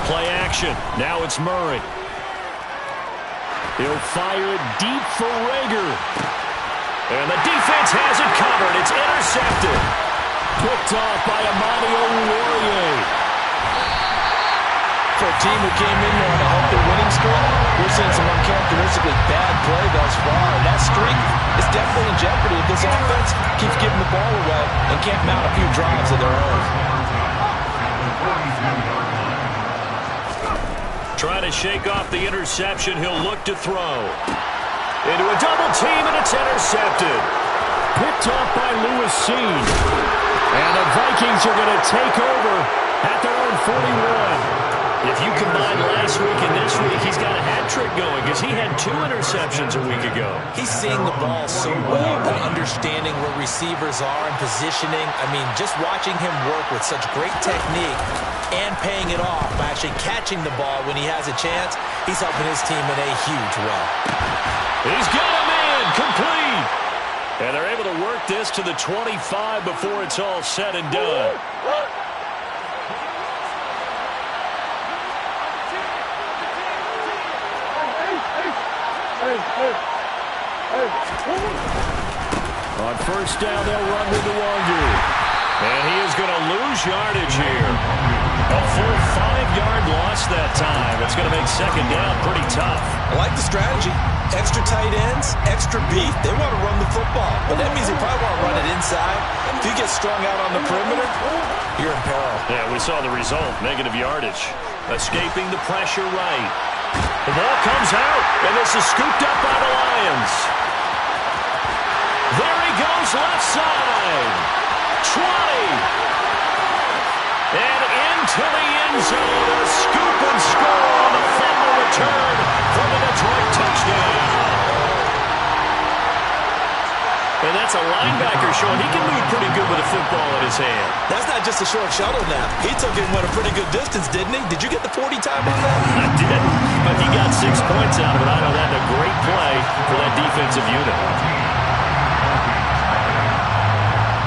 Play action. Now it's Murray. He'll fire it deep for Rager. And the defense has it covered. It's intercepted. Picked off by Amani Oruwariye. For a team who came in on a healthy winning streak, we're seeing some uncharacteristically bad play thus far. And that streak is definitely in jeopardy if this offense keeps giving the ball away and can't mount a few drives of their own. Trying to shake off the interception. He'll look to throw. Into a double team, and it's intercepted. Picked off by Lewis Seen. And the Vikings are going to take over at their own 41. If you combine last week and this week, he's got a hat trick going because he had 2 interceptions a week ago. He's seeing the ball so well and understanding where receivers are and positioning. I mean, just watching him work with such great technique and paying it off by actually catching the ball when he has a chance, he's helping his team in a huge way. He's got a man complete. And they're able to work this to the 25 before it's all said and done. On first down, they'll run with the Wangu. And he is going to lose yardage here. A full 5-yard loss that time. It's going to make second down pretty tough. I like the strategy. Extra tight ends, extra beef. They want to run the football. But that means they probably want to run it inside. If you get strung out on the perimeter, you're in peril. Yeah, we saw the result. Negative yardage. Escaping the pressure right. The ball comes out, and this is scooped up by the Lions. There he goes, left side. 20. And into the end zone. A scoop and score on the fumble return from the Detroit touchdown. And that's a linebacker showing he can move pretty good with a football in his hand. That's not just a short shuttle now. He took it and went a pretty good distance, didn't he? Did you get the 40 time on that? I did, but he got 6 points out of it. I know that's a great play for that defensive unit.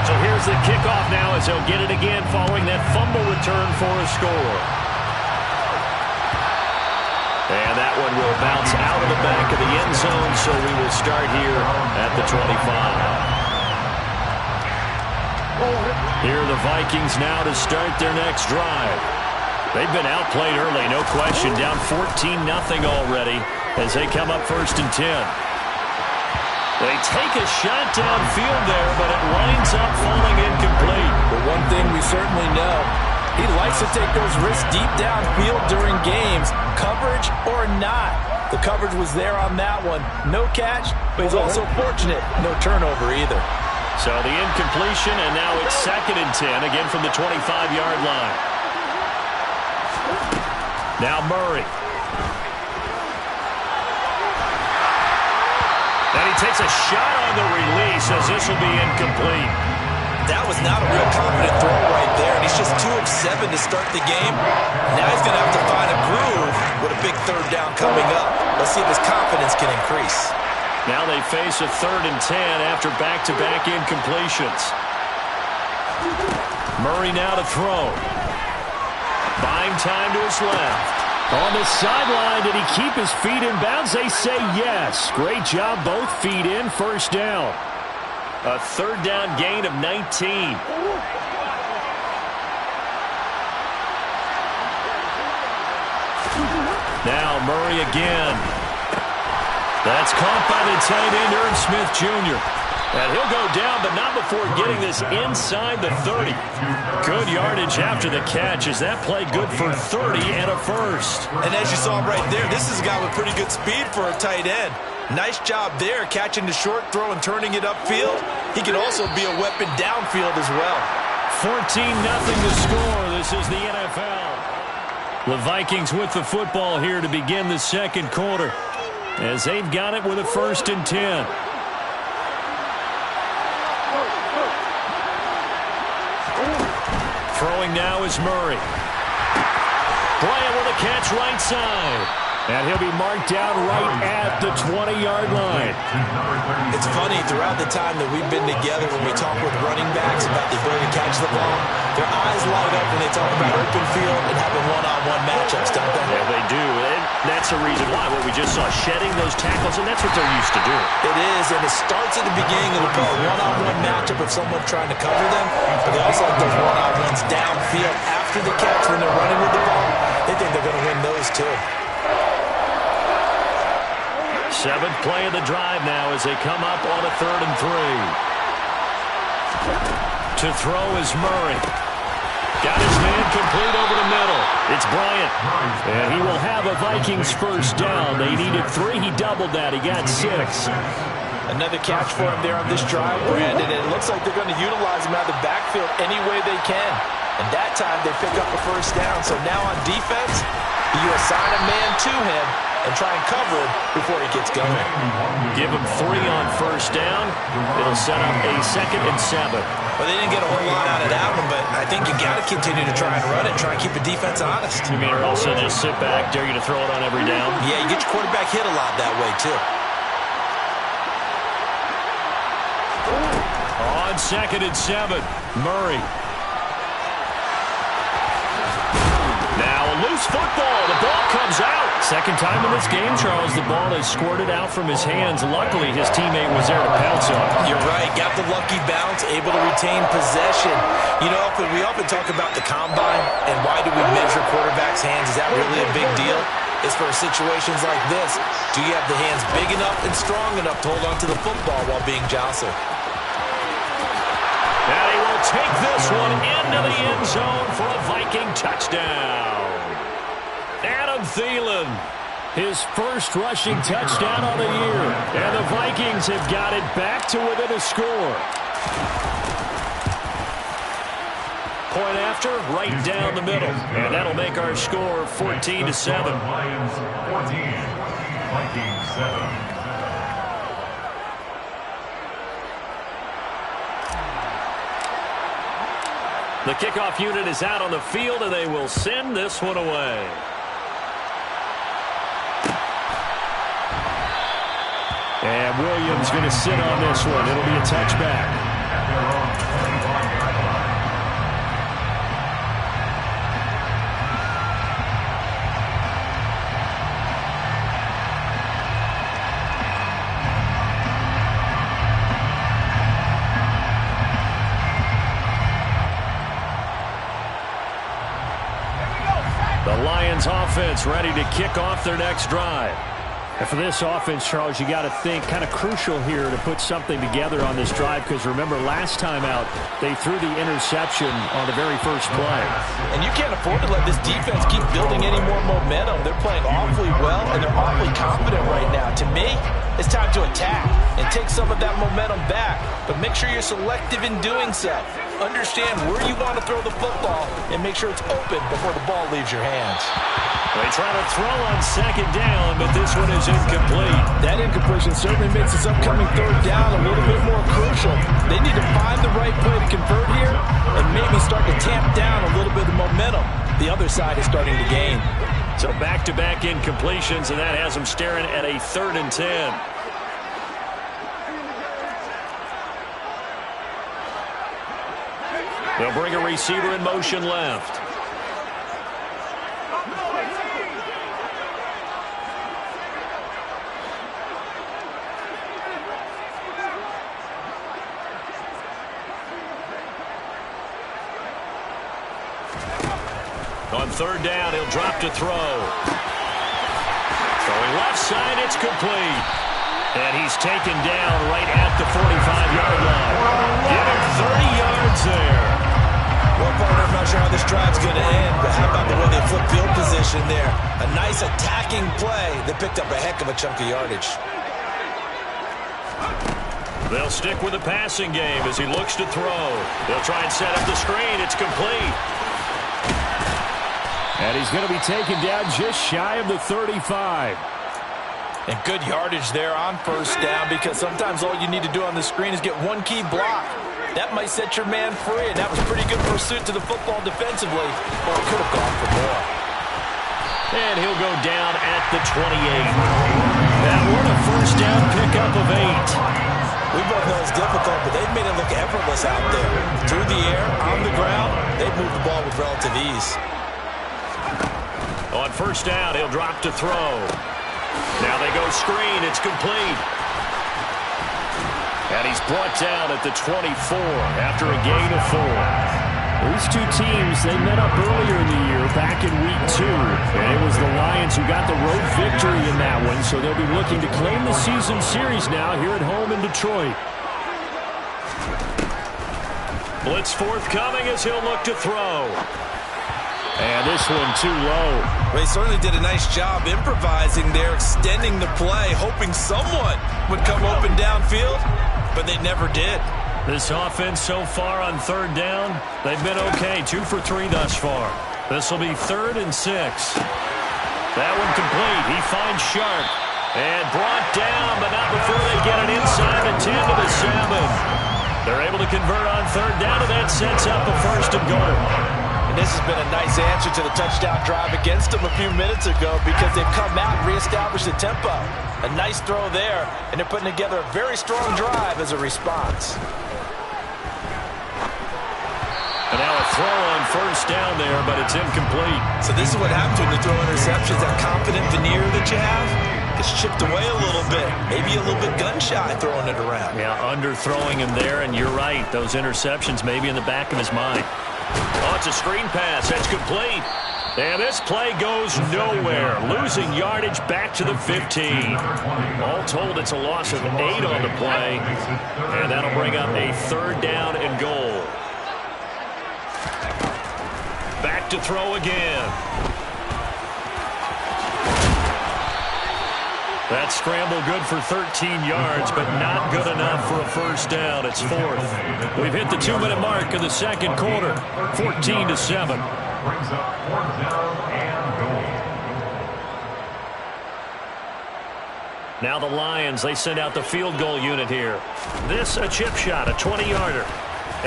So here's the kickoff now as they'll get it again following that fumble return for a score. And that one will bounce out of the back of the end zone, so we will start here at the 25. Here are the Vikings now to start their next drive. They've been outplayed early, no question, down 14-0 already as they come up first and 10. They take a shot downfield there, but it winds up falling incomplete. But one thing we certainly know, he likes to take those risks deep downfield during games, coverage or not. The coverage was there on that one. No catch, but he's also fortunate. No turnover either. So the incompletion, and now it's 2nd and 10, again from the 25-yard line. Now Murray. And he takes a shot on the release as this will be incomplete. That was not a real confident throw right there, and he's just 2 of 7 to start the game. Now he's going to have to find a groove with a big 3rd down coming up. Let's see if his confidence can increase. Now they face a 3rd and 10 after back-to-back incompletions. Murray now to throw. Buying time to his left. On the sideline, did he keep his feet in bounds? They say yes. Great job, both feet in, first down. A 3rd down gain of 19. Now Murray again. That's caught by the tight end, Irv Smith Jr. And he'll go down, but not before getting this inside the 30. Good yardage after the catch. Is that play good for 30 and a first? And as you saw right there, this is a guy with pretty good speed for a tight end. Nice job there, catching the short throw and turning it upfield. He can also be a weapon downfield as well. 14-0 to score. This is the NFL. The Vikings with the football here to begin the second quarter, as they've got it with a 1st and 10. Throwing now is Murray. Bryant with a catch right side. And he'll be marked down right at the 20-yard line. It's funny, throughout the time that we've been together, when we talk with running backs about the ability to catch the ball, their eyes light up when they talk about open field and having one-on-one matchups, don't they? Yeah, they do. And that's the reason why. What we just saw, shedding those tackles, and that's what they're used to doing. It is, and it starts at the beginning of the play. One-on-one matchup if someone's trying to cover them, but they also like those one-on-ones downfield after the catch when they're running with the ball. They think they're going to win those, too. Seventh play of the drive now as they come up on a 3rd and 3. To throw is Murray. Got his man complete over the middle. It's Bryant. And he will have a Vikings first down. They needed 3. He doubled that. He got 6. Another catch for him there on this drive, Brandon. And it looks like they're going to utilize him out of the backfield any way they can. And that time they pick up a first down. So now on defense, you assign a man to him and try and cover him before he gets going. Give him 3 on first down. It'll set up a 2nd and 7. Well, they didn't get a whole lot out of that one, but I think you got to continue to try and run it, try and keep the defense honest. You mean, or also just sit back, dare you to throw it on every down? Yeah, you get your quarterback hit a lot that way, too. On 2nd and 7, Murray. Now a loose football. The ball comes out. Second time in this game, Charles, the ball has squirted out from his hands. Luckily, his teammate was there to pounce on it. You're right. Got the lucky bounce, able to retain possession. You know, we often talk about the combine and why do we measure quarterbacks' hands. Is that really a big deal? It's for situations like this. Do you have the hands big enough and strong enough to hold on to the football while being jostled? And he will take this one into the end zone for a Viking touchdown. Adam Thielen, his first rushing touchdown on the year. And the Vikings have got it back to within a score. Point after, right down the middle. And that'll make our score 14-7. Lions 14, Vikings 7. The kickoff unit is out on the field, and they will send this one away. And Williams going to sit on this one. It'll be a touchback. The Lions offense ready to kick off their next drive. And for this offense, Charles, you got to think kind of crucial here to put something together on this drive, because remember last time out they threw the interception on the very first play. And you can't afford to let this defense keep building any more momentum. They're playing awfully well and they're awfully confident right now. To me, it's time to attack and take some of that momentum back, but make sure you're selective in doing so. Understand where you want to throw the football and make sure it's open before the ball leaves your hands. They try to throw on second down, but this one is incomplete. That incompletion certainly makes this upcoming third down a little bit more crucial. They need to find the right play to convert here and maybe start to tamp down a little bit of momentum. The other side is starting to gain. So back-to-back incompletions, and that has them staring at a 3rd and 10. They'll bring a receiver in motion left. On 3rd down, he'll drop to throw. Throwing left side, it's complete. And he's taken down right at the 45-yard line. Give him 30 yards there. Well, partner, I'm not sure how this drive's going to end, but how about the way they flip field position there? A nice attacking play that picked up a heck of a chunk of yardage. They'll stick with the passing game as he looks to throw. They'll try and set up the screen. It's complete. And he's going to be taken down just shy of the 35. And good yardage there on first down, because sometimes all you need to do on the screen is get one key block. That might set your man free, and that was pretty good pursuit to the football defensively, or it could have gone for more. And he'll go down at the 28. That one a first down pickup of 8. We both know it's difficult, but they've made it look effortless out there. Through the air, on the ground, they've moved the ball with relative ease. On first down, he'll drop to throw. Now they go screen. It's complete. And he's brought down at the 24 after a gain of 4. These two teams, they met up earlier in the year, back in Week 2. And it was the Lions who got the road victory in that one, so they'll be looking to claim the season series now here at home in Detroit. Blitz forthcoming as he'll look to throw. And this one too low. They certainly did a nice job improvising there, extending the play, hoping someone would come open downfield, but they never did. This offense so far on third down, they've been okay. 2 for 3 thus far. This will be 3rd and 6. That one complete. He finds Sharp. And brought down, but not before they get it inside the 10 to the 7. They're able to convert on third down, and that sets up a 1st and goal. And this has been a nice answer to the touchdown drive against them a few minutes ago because they've come out and reestablished the tempo. A nice throw there, and they're putting together a very strong drive as a response. And now a throw on first down there, but it's incomplete. So this is what happens when you throw interceptions. That confident veneer that you have gets chipped away a little bit. Maybe a little bit gun-shy throwing it around. Yeah, underthrowing him there, and you're right. Those interceptions may be in the back of his mind. Oh, it's a screen pass. That's complete. And this play goes nowhere. Losing yardage back to the 15. All told, it's a loss of 8 on the play. And that'll bring up a 3rd down and goal. Back to throw again. That scramble good for 13 yards, but not good enough for a first down. It's 4th. We've hit the 2-minute mark of the second quarter. 14 to 7. Brings up 4th down and goal. Now the Lions, they send out the field goal unit here. This a chip shot, a 20-yarder.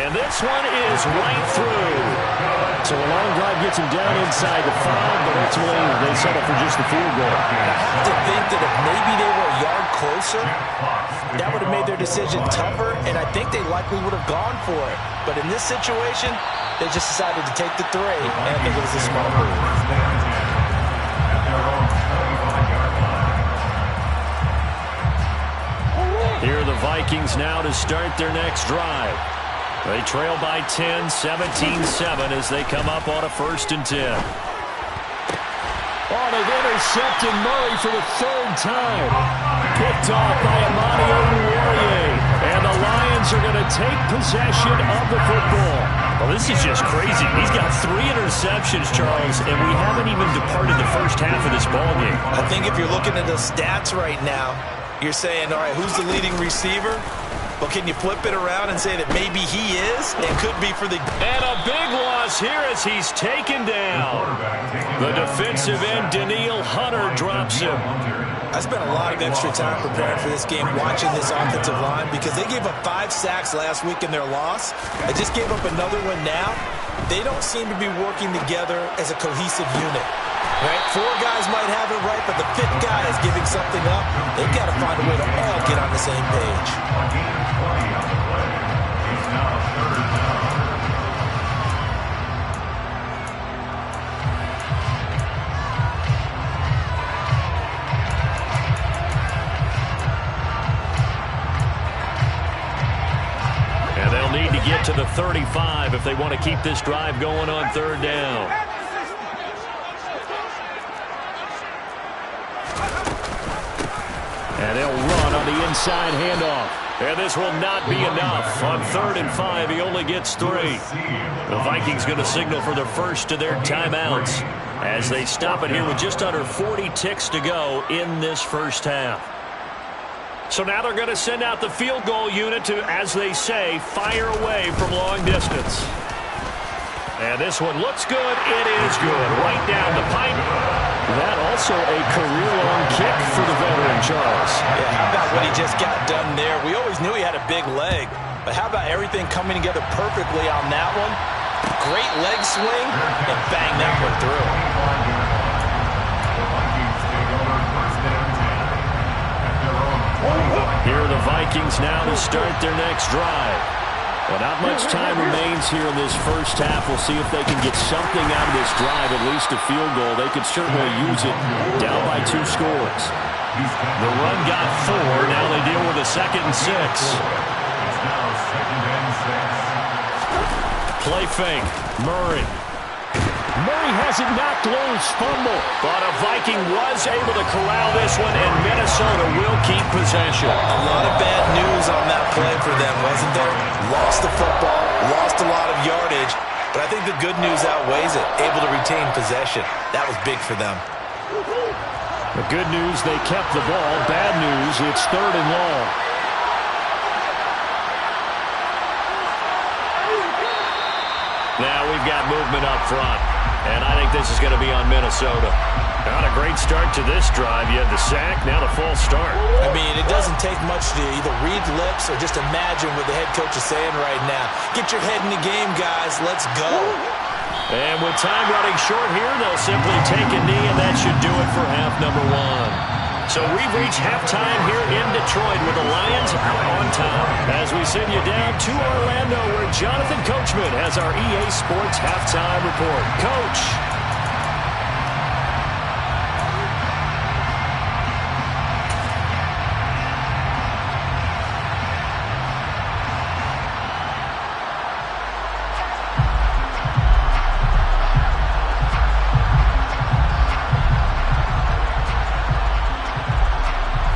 And this one is right through. So a long drive gets him down inside the 5, but ultimately they settle for just the field goal. I have to think that if maybe they were a yard closer, that would have made their decision tougher, and I think they likely would have gone for it. But in this situation, they just decided to take the 3, and I think it was a smart move. Here are the Vikings now to start their next drive. They trail by 10, 17-7 as they come up on a 1st and 10. Oh, they've intercepted Murray for the 3rd time. Picked off by Amani Oruwariye. And the Lions are going to take possession of the football. Well, this is just crazy. He's got 3 interceptions, Charles, and we haven't even departed the first half of this ballgame. I think if you're looking at the stats right now, you're saying, all right, who's the leading receiver? Well, can you flip it around and say that maybe he is? It could be for the... And a big loss here as he's taken down. The defensive end, Daniil Hunter, drops him. I spent a lot of extra time preparing for this game, watching this offensive line, because they gave up 5 sacks last week in their loss. They just gave up another one now. They don't seem to be working together as a cohesive unit. Right? 4 guys might have it right, but the 5th guy is giving something up. They've got to find a way to all get on the same page. And they'll need to get to the 35 if they want to keep this drive going on 3rd down. And they'll run on the inside handoff. And this will not be enough. On 3rd and 5, he only gets 3. The Vikings going to signal for the first of their timeouts as they stop it here with just under 40 ticks to go in this first half. So now they're going to send out the field goal unit to, as they say, fire away from long distance. And this one looks good. It is good. Right down the pipe. That also a career-long kick for the veteran, Charles. Yeah, how about what he just got done there? We always knew he had a big leg, but how about everything coming together perfectly on that one? Great leg swing, and bang that one through. Here are the Vikings now to start their next drive. Well, not much time remains here in this first half. We'll see if they can get something out of this drive, at least a field goal. They could certainly use it down by 2 scores. The run got 4. Now they deal with a 2nd and 6. It's now 2nd and 6. Play fake. Murray. Murray has it knocked loose. Fumble. But a Viking was able to corral this one, and Minnesota will keep possession. A lot of bad news on that play for them, wasn't there? Lost the football, lost a lot of yardage, but I think the good news outweighs it. Able to retain possession. That was big for them. The good news, they kept the ball. Bad news, it's 3rd and long. Now we've got movement up front, and I think this is going to be on Minnesota. Not a great start to this drive. You had the sack, now the false start. I mean, it doesn't take much to either read lips or just imagine what the head coach is saying right now. Get your head in the game, guys. Let's go. And with time running short here, they'll simply take a knee, and that should do it for half number 1. So we've reached halftime here in Detroit with the Lions out on top. As we send you down to Orlando, where Jonathan Coachman has our EA Sports halftime report. Coach.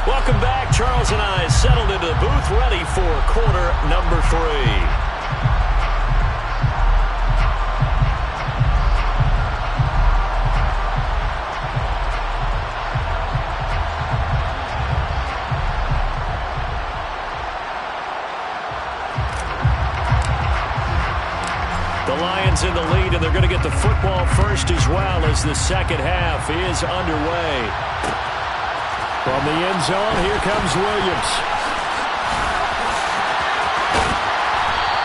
Welcome back. Charles and I settled into the booth, ready for quarter number 3. The Lions in the lead, and they're going to get the football first as well as the second half is underway. From the end zone, here comes Williams.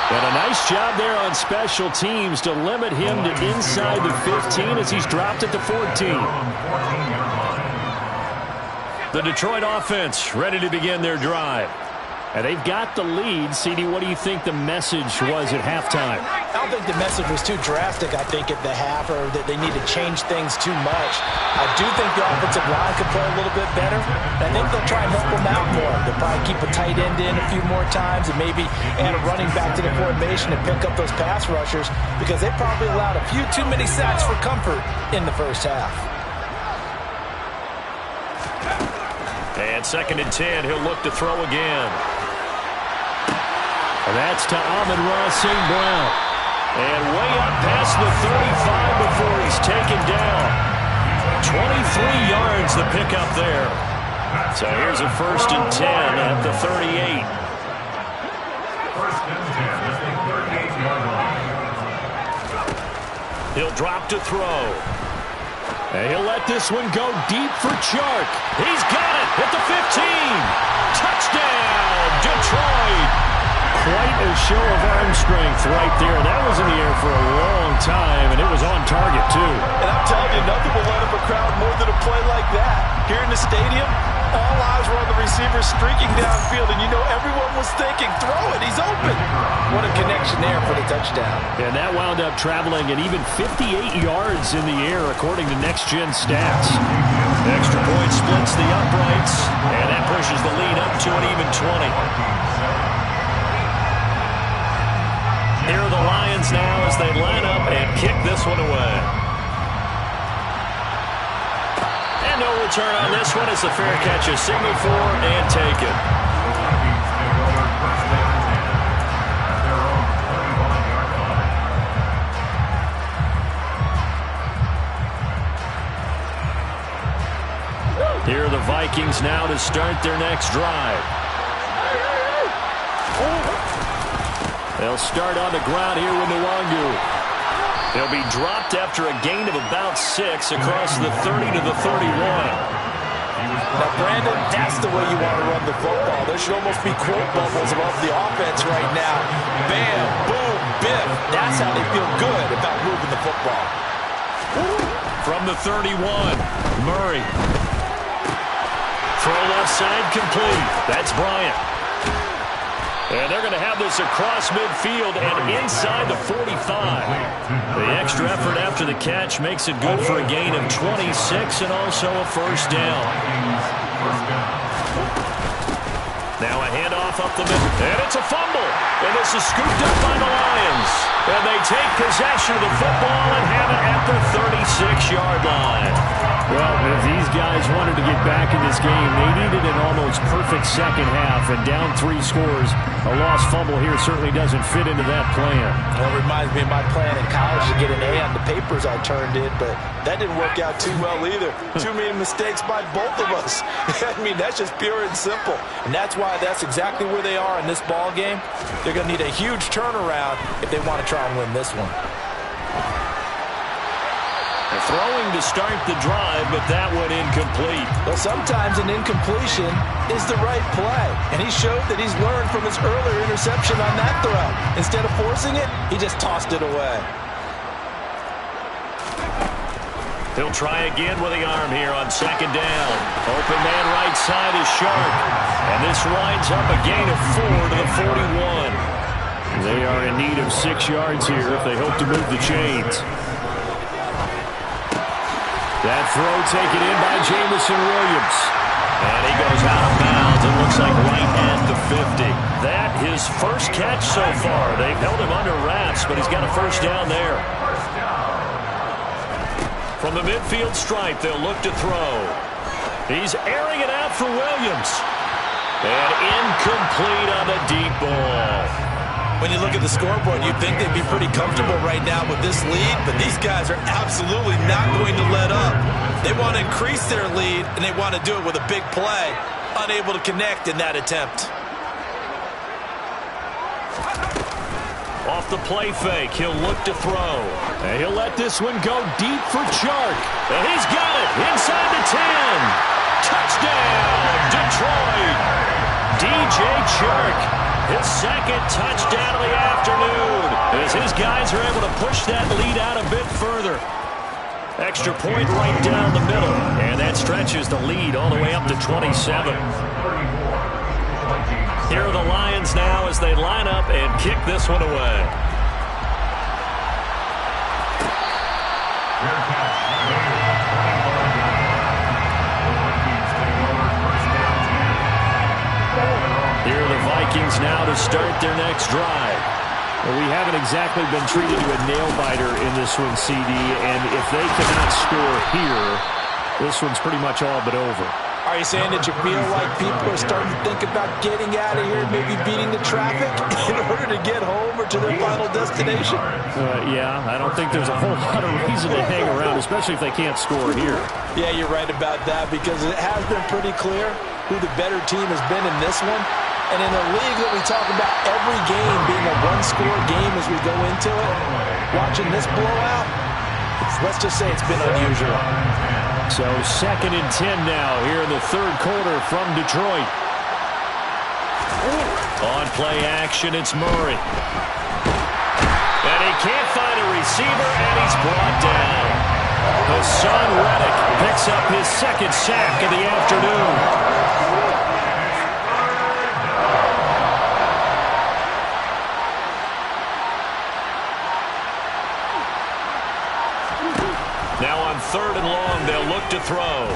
And a nice job there on special teams to limit him to inside the 15 as he's dropped it to 14. The Detroit offense ready to begin their drive. And they've got the lead. CD, what do you think the message was at halftime? I don't think the message was too drastic, I think, at the half, or that they need to change things too much. I do think the offensive line could play a little bit better. I think they'll try and help them out more. They'll probably keep a tight end in a few more times and maybe add a running back to the formation and pick up those pass rushers, because they probably allowed a few too many sacks for comfort in the first half. And 2nd and 10, he'll look to throw again. And that's to Amon-Ra St. Brown. And way up past the 35 before he's taken down. 23 yards the pickup there. So here's a 1st and 10 at the 38. 1st and 10 at the 38-yard line. He'll drop to throw. And he'll let this one go deep for Chark. He's got it at the 15. Touchdown, Detroit. Quite a show of arm strength right there. That was in the air for a long time, and it was on target, too. And I'm telling you, nothing will light up a crowd more than a play like that. Here in the stadium, all eyes were on the receiver streaking downfield, and you know everyone was thinking, throw it, he's open. What a connection there for the touchdown. And that wound up traveling an even 58 yards in the air, according to Next Gen Stats. Extra point splits the uprights, and that pushes the lead up to an even 20. Here are the Lions now as they line up and kick this one away. And no return on this one as the fair catch is signaled for and taken. Here are the Vikings now to start their next drive. They'll start on the ground here with Nwangu. He'll be dropped after a gain of about 6 across the 30 to the 31. Now, Brandon, that's the way you want to run the football. There should almost be quote bubbles above the offense right now. Bam, boom, biff. That's how they feel good about moving the football. From the 31, Murray. Throw left side complete. That's Bryant. And they're going to have this across midfield and inside the 45. The extra effort after the catch makes it good for a gain of 26 and also a first down. Now a handoff up the middle. And it's a fumble. And this is scooped up by the Lions. And they take possession of the football and have it at the 36-yard line. Well, if these guys wanted to get back in this game, they needed an almost perfect second half. And down 3 scores, a lost fumble here certainly doesn't fit into that plan. Well, it reminds me of my plan in college to get an A on the papers I turned in, but that didn't work out too well either. Too many mistakes by both of us. I mean, that's just pure and simple. And that's why that's exactly where they are in this ball game. They're going to need a huge turnaround if they want to try and win this one. Throwing to start the drive, but that one incomplete. Well, sometimes an incompletion is the right play. And he showed that he's learned from his earlier interception on that throw. Instead of forcing it, he just tossed it away. He'll try again with the arm here on second down. Open man right side is Sharp. And this winds up a gain of 4 to the 41. They are in need of 6 yards here if they hope to move the chains. That throw taken in by Jamison Williams. And he goes out of bounds. It looks like right at the 50. That his first catch so far. They've held him under wraps, but he's got a first down there. From the midfield stripe, they'll look to throw. He's airing it out for Williams. And incomplete on the deep ball. When you look at the scoreboard, you'd think they'd be pretty comfortable right now with this lead, but these guys are absolutely not going to let up. They want to increase their lead, and they want to do it with a big play. Unable to connect in that attempt. Off the play fake, he'll look to throw. And he'll let this one go deep for Chark. And he's got it inside the 10. Touchdown, Detroit. DJ Chark. His second touchdown of the afternoon as his guys are able to push that lead out a bit further. Extra point right down the middle, and that stretches the lead all the way up to 27. Here are the Lions now as they line up and kick this one away. Here are the Vikings now to start their next drive. Well, we haven't exactly been treated to a nail-biter in this one, CD, and if they cannot score here, this one's pretty much all but over. Are you saying that you feel like people are starting to think about getting out of here, maybe beating the traffic in order to get home or to their final destination? Yeah, I don't think there's a whole lot of reason to hang around, especially if they can't score here. Yeah, you're right about that because it has been pretty clear who the better team has been in this one. And in a league that we talk about every game being a one-score game as we go into it, watching this blowout, let's just say it's been unusual. So 2nd and 10 now here in the third quarter from Detroit. On play action, it's Murray. And he can't find a receiver, and he's brought down. Hassan Reddick picks up his second sack of the afternoon. Now on 3rd and long, they'll look to throw.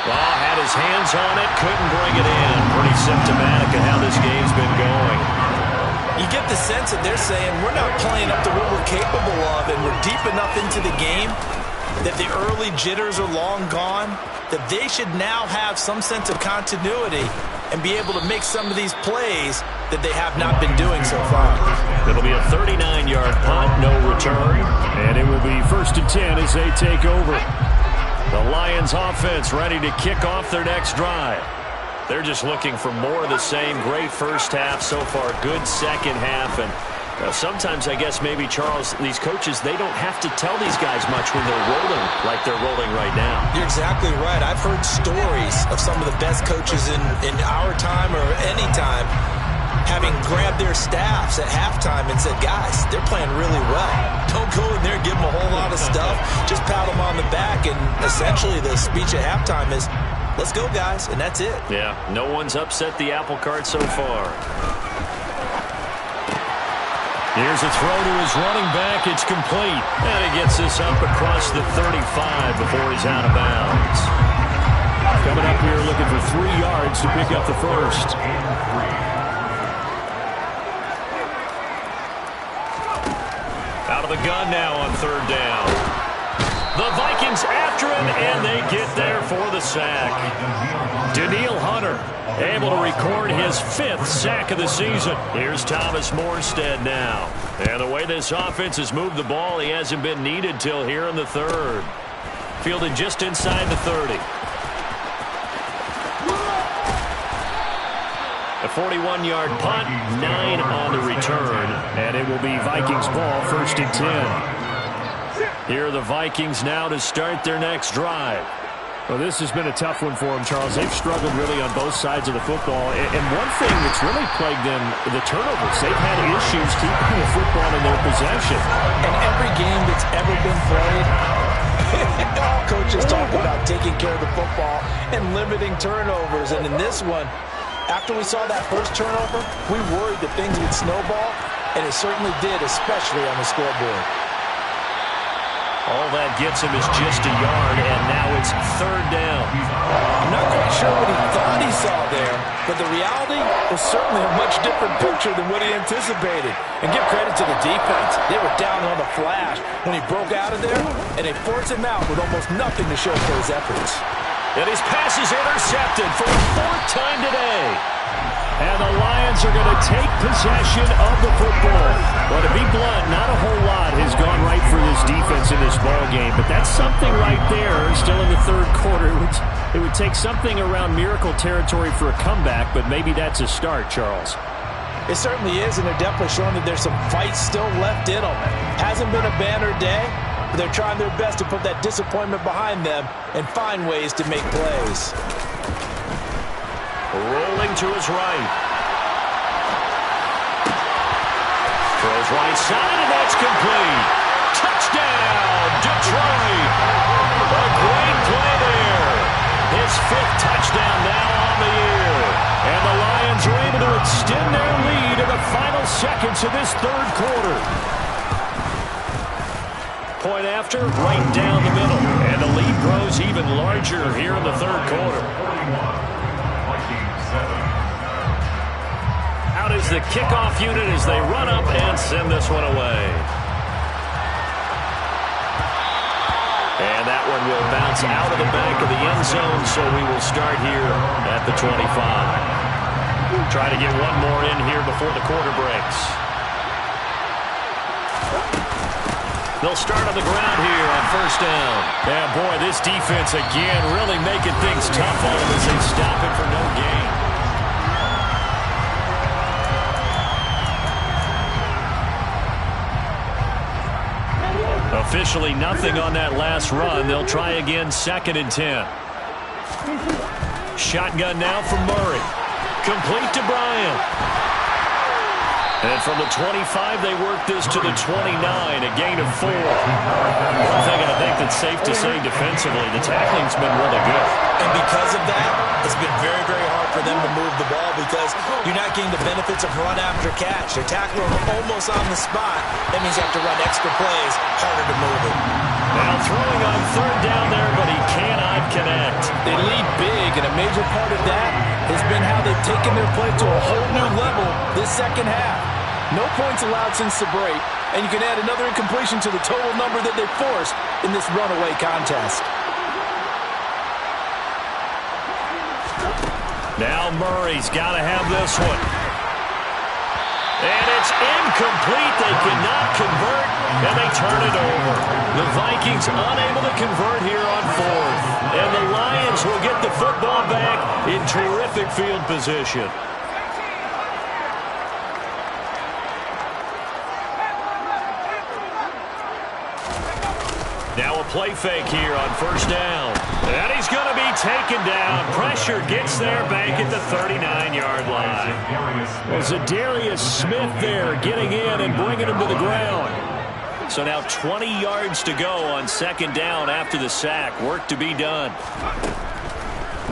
Well, had his hands on it, couldn't bring it in. Pretty symptomatic of how this game's been going. You get the sense that they're saying we're not playing up to what we're capable of, and we're deep enough into the game that the early jitters are long gone, that they should now have some sense of continuity and be able to make some of these plays that they have not been doing so far. It'll be a 39-yard punt, no return. And it will be 1st and 10 as they take over. The Lions offense ready to kick off their next drive. They're just looking for more of the same. Great first half so far, good second half. And sometimes, I guess, maybe, Charles, these coaches, they don't have to tell these guys much when they're rolling like they're rolling right now. You're exactly right. I've heard stories of some of the best coaches in our time or any time having grabbed their staffs at halftime and said, guys, they're playing really well. Don't go in there and give them a whole lot of stuff. Just pat them on the back. And essentially the speech at halftime is, let's go, guys, and that's it. Yeah, no one's upset the apple cart so far. Here's a throw to his running back. It's complete. And he gets this up across the 35 before he's out of bounds. Coming up here looking for 3 yards to pick up the first. Out of the gun now on 3rd down. The Vikings after him, and they get there for the sack. Daniil Hunter able to record his 5th sack of the season. Here's Thomas Morstead now. And the way this offense has moved the ball, he hasn't been needed till here in the 3rd. Fielded just inside the 30. A 41-yard punt, 9 on the return, and it will be Vikings ball, 1st and 10. Here are the Vikings now to start their next drive. Well, this has been a tough one for them, Charles. They've struggled really on both sides of the football. And one thing that's really plagued them, the turnovers. They've had issues keeping the football in their possession. And every game that's ever been played, all coaches talk about taking care of the football and limiting turnovers. And in this one, after we saw that first turnover, we worried that things would snowball, and it certainly did, especially on the scoreboard. All that gets him is just a yard, and now it's 3rd down. I'm not quite sure what he thought he saw there, but the reality was certainly a much different picture than what he anticipated. And give credit to the defense. They were down on the flash when he broke out of there, and they forced him out with almost nothing to show for his efforts. And his pass is intercepted for the 4th time today. And the Lions are going to take possession of the football. Well, to be blunt, not a whole lot has gone right for this defense in this ball game, but that's something right there. Still in the 3rd quarter. It would take something around miracle territory for a comeback, but maybe that's a start, Charles. It certainly is, and they're definitely showing that there's some fight still left in them. Hasn't been a banner day, but they're trying their best to put that disappointment behind them and find ways to make plays. Rolling to his right. Throws right side, and that's complete. Touchdown, Detroit. A great play there. His 5th touchdown now on the year. And the Lions are able to extend their lead in the final seconds of this 3rd quarter. Point after, right down the middle. And the lead grows even larger here in the 3rd quarter. Out is the kickoff unit as they run up and send this one away. And that one will bounce out of the back of the end zone, so we will start here at the 25. Try to get one more in here before the quarter breaks. They'll start on the ground here on 1st down. Yeah, boy, this defense again really making things tough on them as they stop it for no gain. Officially nothing on that last run. They'll try again, 2nd and 10. Shotgun now from Murray. Complete to Bryant. And from the 25, they work this to the 29, a gain of 4. One thing I think that's safe to say defensively, the tackling's been really good. And because of that, it's been very, very hard for them to move the ball because you're not getting the benefits of run after catch. They're tackling them almost on the spot. That means you have to run extra plays, harder to move it. Now throwing on 3rd down there, but he cannot connect. They lead big, and a major part of that has been how they've taken their play to a whole new level this 2nd half. No points allowed since the break, and you can add another incompletion to the total number that they forced in this runaway contest. Now Murray's got to have this one. And it's incomplete. They cannot convert, and they turn it over. The Vikings unable to convert here on 4th. And the Lions will get the football back in terrific field position. Now a play fake here on 1st down. And he's going to be taken down. Pressure gets there back at the 39-yard line. Well, Zadarius Smith there getting in and bringing him to the ground. So now 20 yards to go on 2nd down after the sack. Work to be done.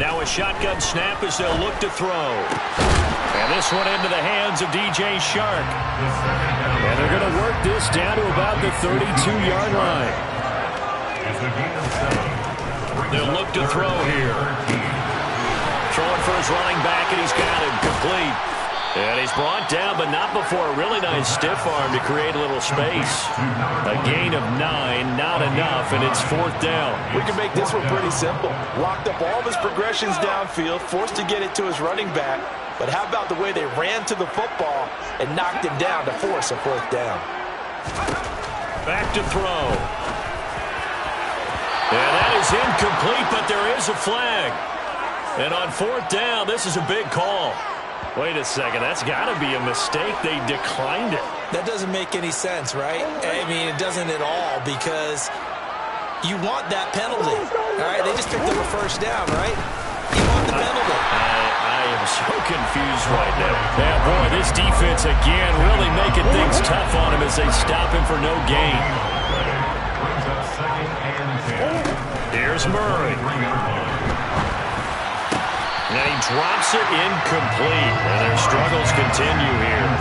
Now a shotgun snap as they'll look to throw. And this one into the hands of DJ Shark. And they're going to work this down to about the 32-yard line. They'll look to throw here. Throwing for his running back, and he's got him complete. And he's brought down, but not before a really nice stiff arm to create a little space. A gain of 9, not enough, and it's 4th down. We can make this one pretty simple. Locked up all of his progressions downfield, forced to get it to his running back. But how about the way they ran to the football and knocked him down to force a 4th down? Back to throw. And that is incomplete, but there is a flag. And on 4th down, this is a big call. Wait a second, that's got to be a mistake. They declined it. That doesn't make any sense, right? I mean, it doesn't at all, because you want that penalty. All right, they just picked up a 1st down, right? You want the penalty. I am so confused right now. Yeah, boy, this defense again really making things tough on him as they stop him for no gain. Here's Murray. And he drops it incomplete. And their struggles continue here.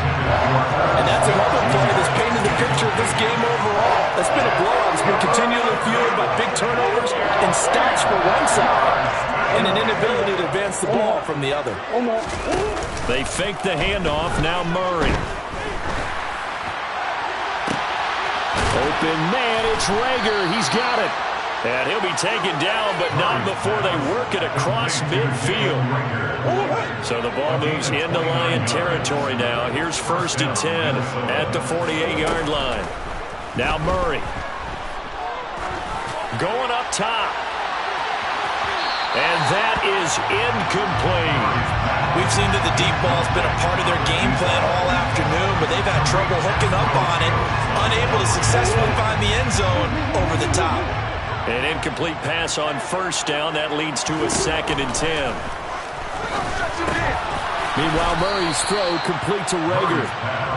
And that's another play that's painted the picture of this game overall. That's been a blowout. It's been continually fueled by big turnovers and stops for one side and an inability to advance the ball from the other. They fake the handoff. Now Murray. Open man. It's Rager. He's got it. And he'll be taken down, but not before they work it across midfield. So the ball moves into Lion territory now. Here's 1st and 10 at the 48-yard line. Now Murray. Going up top. And that is incomplete. We've seen that the deep ball's been a part of their game plan all afternoon, but they've had trouble hooking up on it, unable to successfully find the end zone over the top. An incomplete pass on 1st down. That leads to a 2nd and 10. Meanwhile, Murray's throw complete to Rager.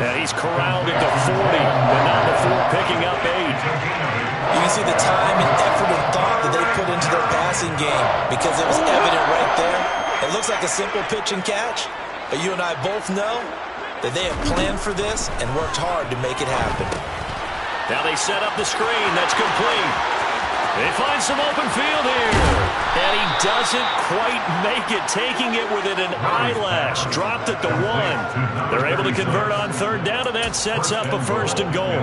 And he's corralled at the 40, but not before picking up 8. You can see the time and effort and thought that they put into their passing game, because it was evident right there. It looks like a simple pitch and catch, but you and I both know that they have planned for this and worked hard to make it happen. Now they set up the screen. That's complete. They find some open field here. And he doesn't quite make it, taking it within an eyelash. Dropped at the 1. They're able to convert on 3rd down, and that sets up a 1st and goal.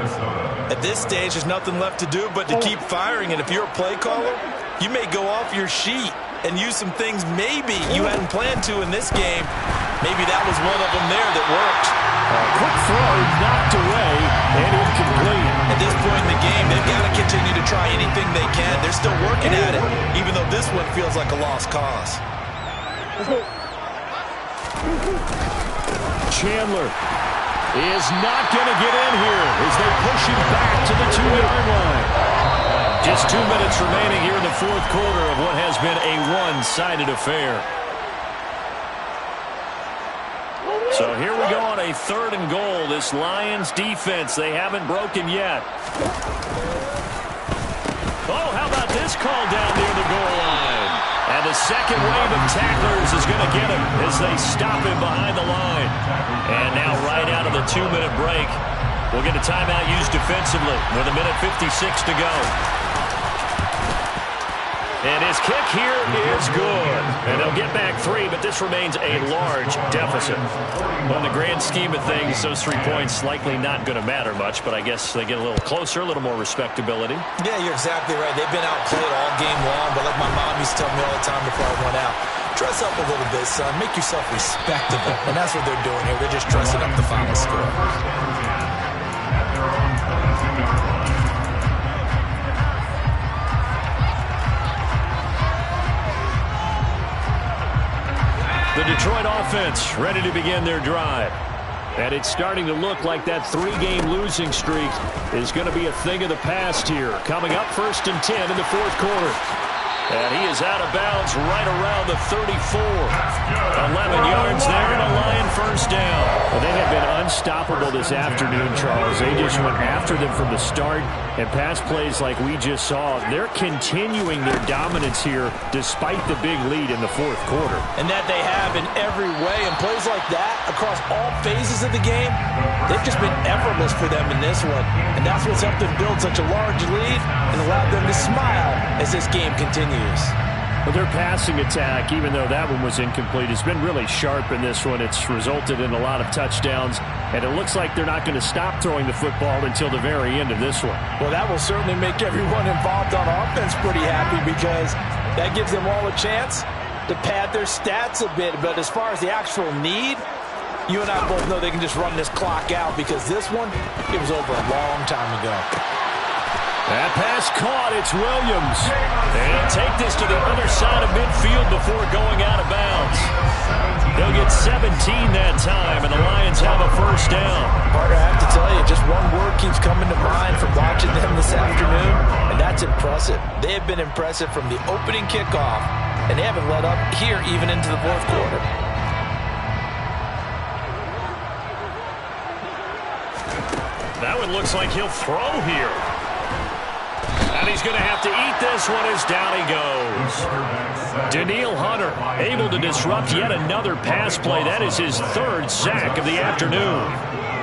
At this stage, there's nothing left to do but to keep firing. And if you're a play caller, you may go off your sheet and use some things maybe you hadn't planned to in this game. Maybe that was one of them there that worked. Quick throw knocked away and incomplete. At this point in the game, they've got to continue to try anything they can. They're still working at it, even though this one feels like a lost cause. Chandler is not going to get in here as they push him back to the 2-yard line. Just 2 minutes remaining here in the 4th quarter of what has been a one-sided affair. So here we go on a 3rd and goal. This Lions defense, they haven't broken yet. Oh, how about this call down near the goal line? And the second wave of tacklers is going to get him as they stop him behind the line. And now right out of the 2-minute break, we'll get a timeout used defensively with 1:56 to go. And his kick here is good. And they'll get back 3, but this remains a large deficit. Well, in the grand scheme of things, those 3 points likely not going to matter much, but I guess they get a little closer, a little more respectability. Yeah, you're exactly right. They've been outplayed all game long, but like my mom used to tell me all the time before I went out, dress up a little bit, son. Make yourself respectable. And that's what they're doing here. They're just dressing up the final score. The Detroit offense ready to begin their drive. And it's starting to look like that 3-game losing streak is going to be a thing of the past here. Coming up 1st and 10 in the 4th quarter. And he is out of bounds right around the 34. 11 yards there and a Lion first down. Well, they have been unstoppable this afternoon, Charles. They just went after them from the start, and pass plays like we just saw, they're continuing their dominance here despite the big lead in the fourth quarter. And that they have in every way. And plays like that across all phases of the game, they've just been effortless for them in this one. And that's what's helped them build such a large lead and allowed them to smile as this game continues. Well, their passing attack, even though that one was incomplete, has been really sharp in this one. It's resulted in a lot of touchdowns, and it looks like they're not going to stop throwing the football until the very end of this one. Well, that will certainly make everyone involved on offense pretty happy because that gives them all a chance to pad their stats a bit. But as far as the actual need, you and I both know they can just run this clock out because this one, it was over a long time ago. That pass caught. It's Williams. And he'll take this to the other side of midfield before going out of bounds. They'll get 17 that time, and the Lions have a first down. Carter, I have to tell you, just one word keeps coming to mind from watching them this afternoon, and that's impressive. They have been impressive from the opening kickoff, and they haven't let up here even into the fourth quarter. That one looks like he'll throw here. And he's going to have to eat this one as down he goes. Danielle Hunter able to disrupt yet another pass play. That is his third sack of the afternoon.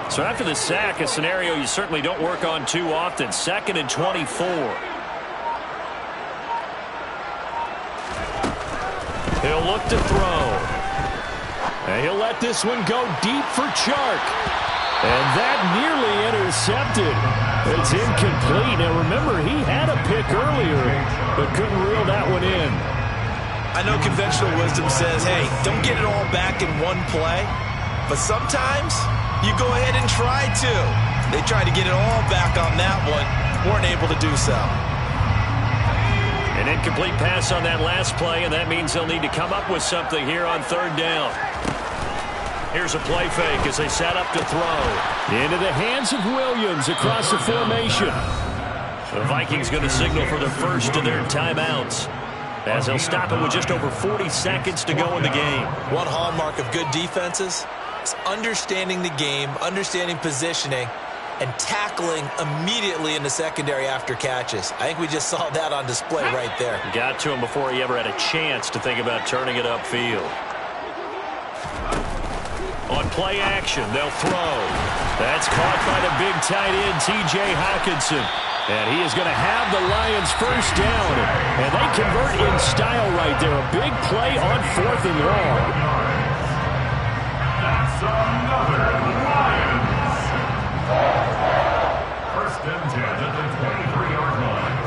So after the sack, a scenario you certainly don't work on too often. 2nd and 24. He'll look to throw. And he'll let this one go deep for Chark. And that nearly intercepted. It's incomplete. Now remember, he had a pick earlier, but couldn't reel that one in. I know conventional wisdom says, hey, don't get it all back in one play. But sometimes you go ahead and try to. They tried to get it all back on that one. Weren't able to do so. An incomplete pass on that last play, and that means they'll need to come up with something here on third down. Here's a play fake as they set up to throw. Into the hands of Williams across the formation. The Vikings going to signal for the first of their timeouts, as they'll stop it with just over 40 seconds to go in the game. One hallmark of good defenses is understanding the game, understanding positioning, and tackling immediately in the secondary after catches. I think we just saw that on display right there. Got to him before he ever had a chance to think about turning it upfield. On play action, they'll throw. That's caught by the big tight end, T.J. Hockenson. And he is going to have the Lions first down. And they convert in style right there. A big play on 4th and long. That's another Lions. First and 10 at the 23-yard line.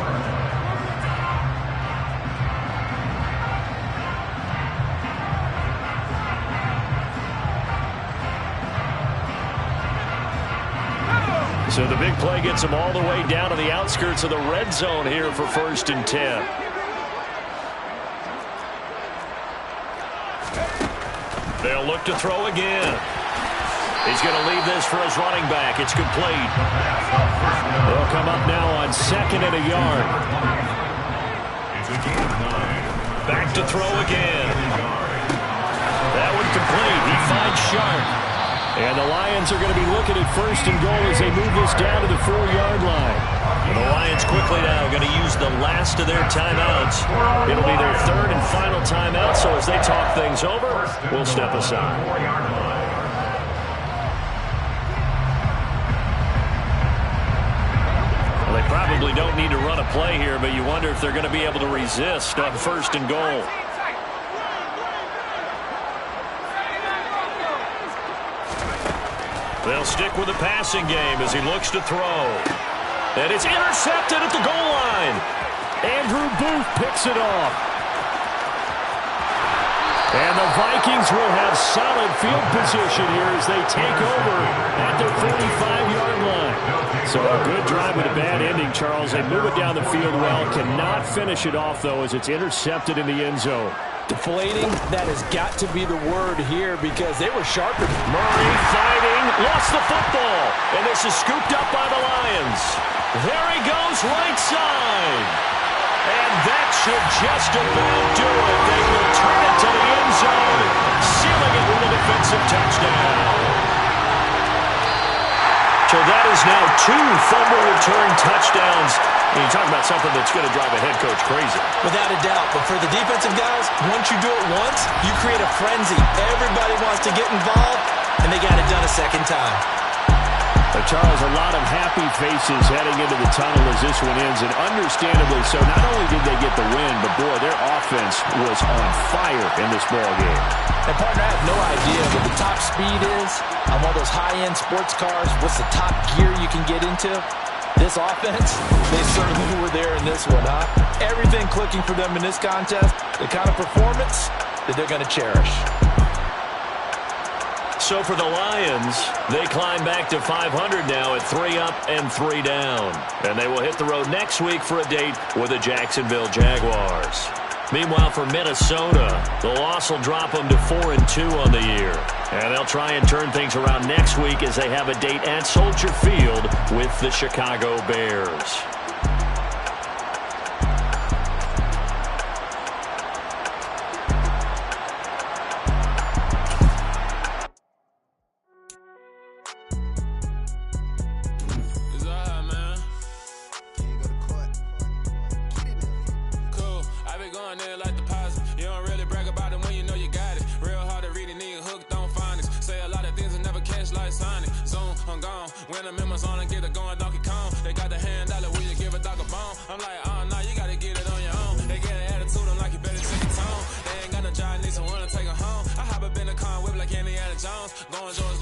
So the big play gets them all the way down to the outskirts of the red zone here for 1st and 10. They'll look to throw again. He's going to leave this for his running back. It's complete. They'll come up now on 2nd and a yard. Back to throw again. That one complete. He finds Sharp. And the Lions are going to be looking at 1st and goal as they move this down to the 4-yard line. And the Lions quickly now are going to use the last of their timeouts. It'll be their 3rd and final timeout, so as they talk things over, we'll step aside. Well, they probably don't need to run a play here, but you wonder if they're going to be able to resist on 1st and goal. They'll stick with the passing game as he looks to throw. And it's intercepted at the goal line. Andrew Booth picks it off. And the Vikings will have solid field position here as they take over at their 45-yard line. So a good drive with a bad ending, Charles. They move it down the field well. Cannot finish it off, though, as it's intercepted in the end zone. Deflating, that has got to be the word here because they were sharper. Murray fighting, lost the football, and this is scooped up by the Lions. There he goes, right side. And that should just about do it. They will turn it to the end zone, sealing it with a defensive touchdown. So that is now 2 fumble return touchdowns. And you talk about something that's going to drive a head coach crazy. Without a doubt. But for the defensive guys, once you do it once, you create a frenzy. Everybody wants to get involved, and they got it done a second time. But Charles, a lot of happy faces heading into the tunnel as this one ends, and understandably so. Not only did they get the win, but, boy, their offense was on fire in this ballgame. And, partner, I have no idea what the top speed is on one of those high-end sports cars. What's the top gear you can get into? This offense, they certainly were there in this one, huh? Everything clicking for them in this contest, the kind of performance that they're going to cherish. So for the Lions, they climb back to 500 now at 3 up and 3 down. And they will hit the road next week for a date with the Jacksonville Jaguars. Meanwhile, for Minnesota, the loss will drop them to 4-2 on the year. And they'll try and turn things around next week as they have a date at Soldier Field with the Chicago Bears. Going George